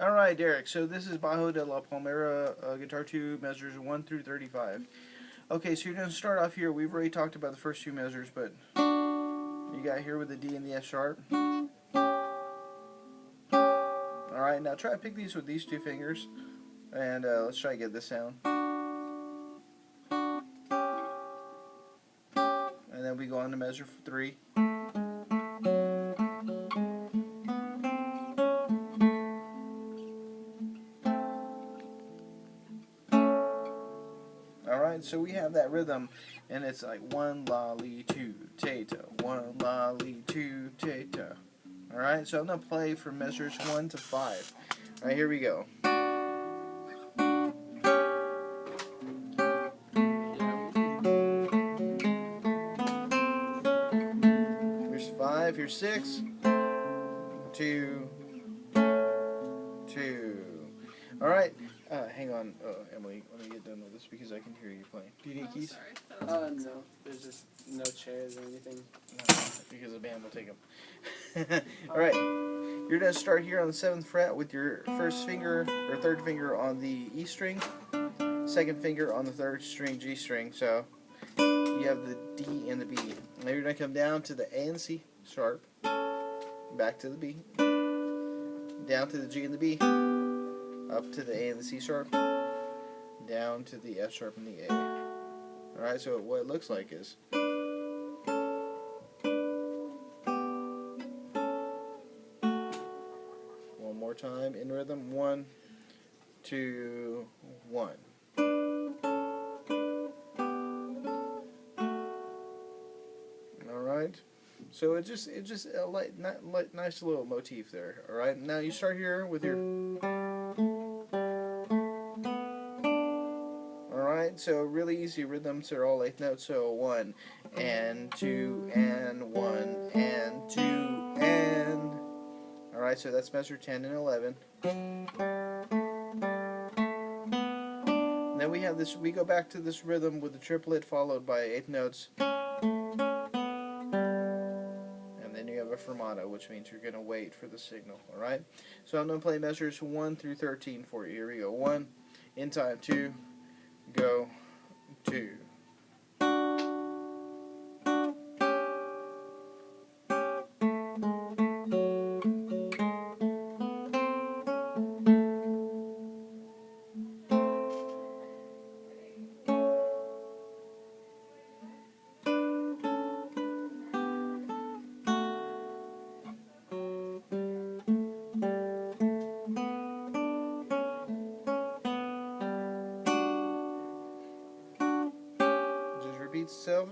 Alright, Derek, so this is Bajo De La Palmera Guitar 2 measures 1 through 35. Okay, so you're going to start off here. We've already talked about the first two measures, but you got here with the D and the F sharp. Alright, now try to pick these with these two fingers, and let's try to get this sound. And then we go on to measure 3. Alright, so we have that rhythm, and it's like 1 lolly 2 tata, 1 lolly 2 tata. Alright, so I'm going to play from measures 1 to 5. Alright, here we go. Here's 5, here's 6, 2, 2. Alright, hang on, Emily, let me get done with this because I can hear you playing. Do you need keys? Sorry. No, there's just no chairs or anything. No, because the band will take them. Alright, you're going to start here on the 7th fret with your first finger, or third finger on the E string, second finger on the 3rd string G string, so you have the D and the B. Now you're going to come down to the A and C sharp, back to the B, down to the G and the B, up to the A and the C sharp, down to the F sharp and the A. Alright, so what it looks like is one more time in rhythm. 1, 2, 1. Alright, so it just a nice little motif there. Alright, now you start here with your. Alright, so really easy rhythms are all 8th notes, so 1 and 2 and 1 and 2 and. Alright, so that's measure 10 and 11. And then we have this, we go back to this rhythm with the triplet followed by 8th notes. And then you have a fermato, which means you're going to wait for the signal. Alright, so I'm going to play measures 1 through 13 for you. Here we go. 1, in time, 2, go, 2. Repeats itself.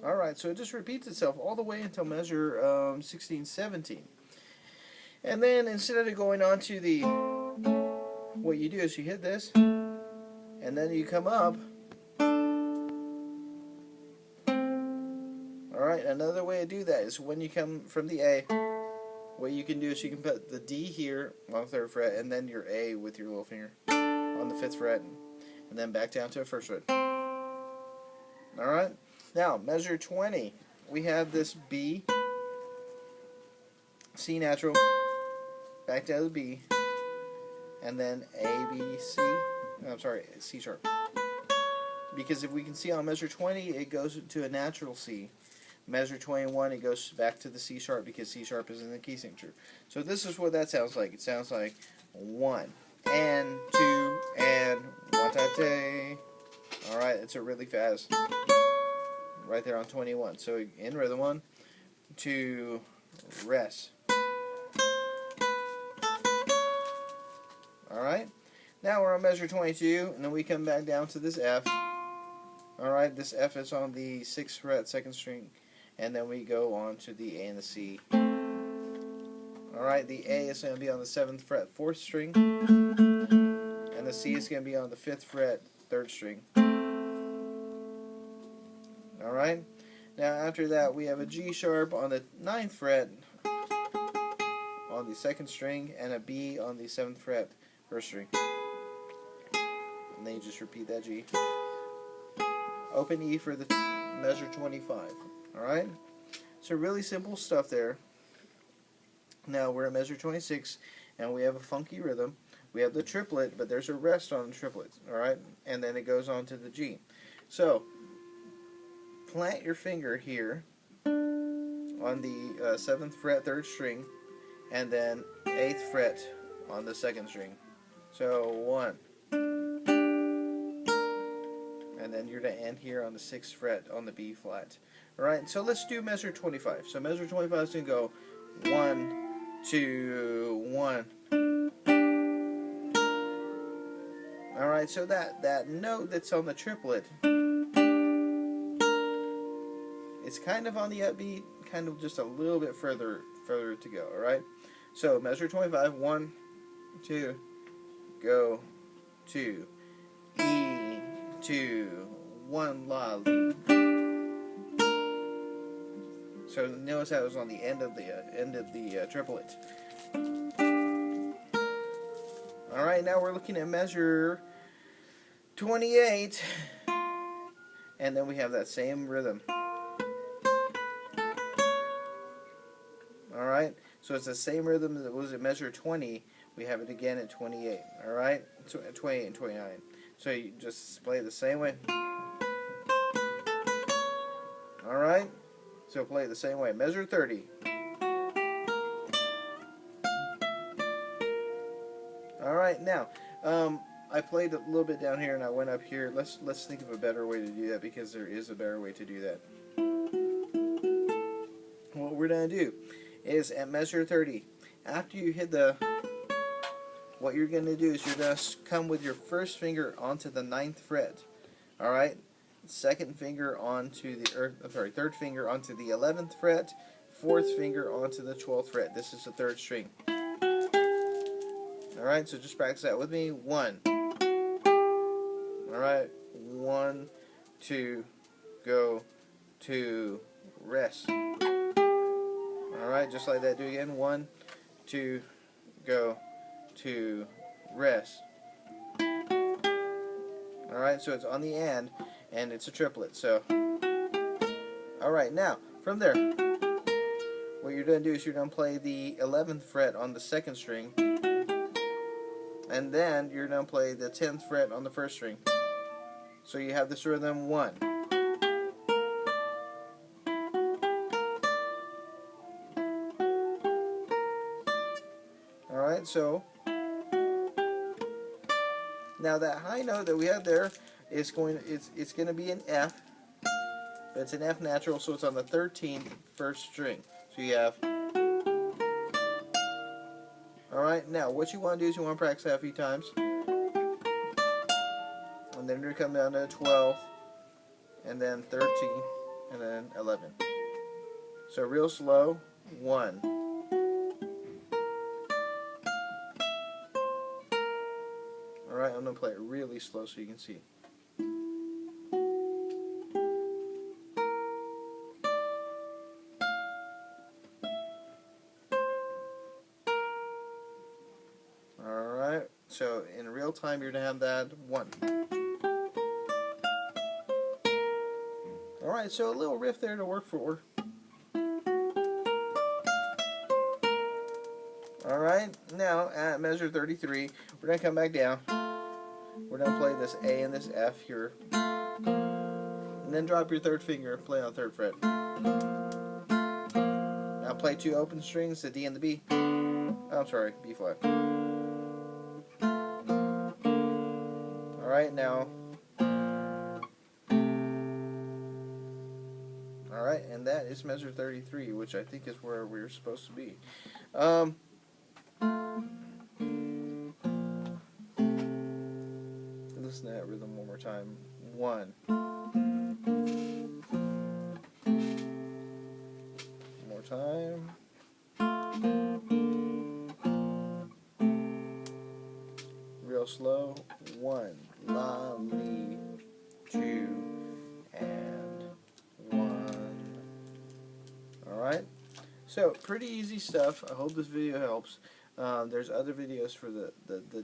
Alright, so it just repeats itself all the way until measure 16, 17. And then instead of going on to the, what you do is you hit this, and then you come up. Alright, another way to do that is when you come from the A, what you can do is you can put the D here on the 3rd fret, and then your A with your little finger on the 5th fret, and then back down to the 1st fret. Alright, now measure 20. We have this B, C natural, back down to the B, and then A, B, C, I'm sorry, C sharp. Because if we can see on measure 20, it goes to a natural C. Measure 21, it goes back to the C sharp because C sharp is in the key signature. So this is what that sounds like. It sounds like 1 and 2 and 1 tate. Alright, it's a really fast. Right there on 21. So in rhythm, 1, 2, rest. Alright, now we're on measure 22, and then we come back down to this F. Alright, this F is on the 6th fret, 2nd string. And then we go on to the A and the C. Alright, the A is going to be on the 7th fret, 4th string. And the C is going to be on the 5th fret, 3rd string. Alright, now after that we have a G sharp on the 9th fret on the 2nd string, and a B on the 7th fret, 1st string. And then you just repeat that G. Open E for the measure 25. Alright? So really simple stuff there. Now we're at measure 26, and we have a funky rhythm. We have the triplet, but there's a rest on the triplet, alright? And then it goes on to the G. So, plant your finger here on the 7th fret, 3rd string, and then 8th fret on the 2nd string. So, 1. And then you're to end here on the 6th fret on the B flat. Alright, so let's do measure 25. So measure 25 is going to go 1, 2, 1. Alright, so that note that's on the triplet, it's kind of on the upbeat, kind of just a little bit further to go, alright? So measure 25, 1, 2, go, 2, E, 2, 1, La, Li. So notice how it was on the end of the triplet. Alright, now we're looking at measure 28, and then we have that same rhythm. Alright, so it's the same rhythm that was at measure 20, we have it again at 28, alright? 28 and 29. So you just play it the same way. Alright, so play it the same way. Measure 30. Alright, now, I played a little bit down here and I went up here. Let's think of a better way to do that, because there is a better way to do that. What we're going to do is at measure 30, after you hit what you're going to do is you're going to come with your first finger onto the 9th fret. Alright? Second finger onto the, third finger onto the 11th fret. Fourth finger onto the 12th fret. This is the 3rd string. Alright, so just practice that with me. 1. Alright, 1, 2, go, 2, rest. Alright, just like that. Do it again. 1, 2, go, 2, rest. Alright, so it's on the and it's a triplet. So, alright, now, from there, what you're going to do is you're going to play the 11th fret on the 2nd string, and then you're going to play the 10th fret on the 1st string. So you have this rhythm 1. Alright, so now that high note that we have there is it's going to be an F, but it's an F natural, so it's on the 13th 1st string. So you have. Alright, now what you want to do is you want to practice that a few times. And then you're going to come down to 12, and then 13, and then 11. So real slow, 1. Alright, I'm going to play it really slow so you can see. Alright, so in real time you're going to have that 1. Alright, so a little riff there to work for. Alright, now at measure 33, we're going to come back down. We're going to play this A and this F here. And then drop your 3rd finger and play on 3rd fret. Now play 2 open strings, the D and the B. Oh, I'm sorry, B flat. Alright, now. Alright, and that is measure 33, which I think is where we're supposed to be. Listen to that rhythm one more time. 1. One more time. Real slow. 1. La, li, 2, and 1. Alright? So, pretty easy stuff. I hope this video helps. There's other videos for the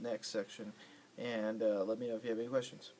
next section. And let me know if you have any questions.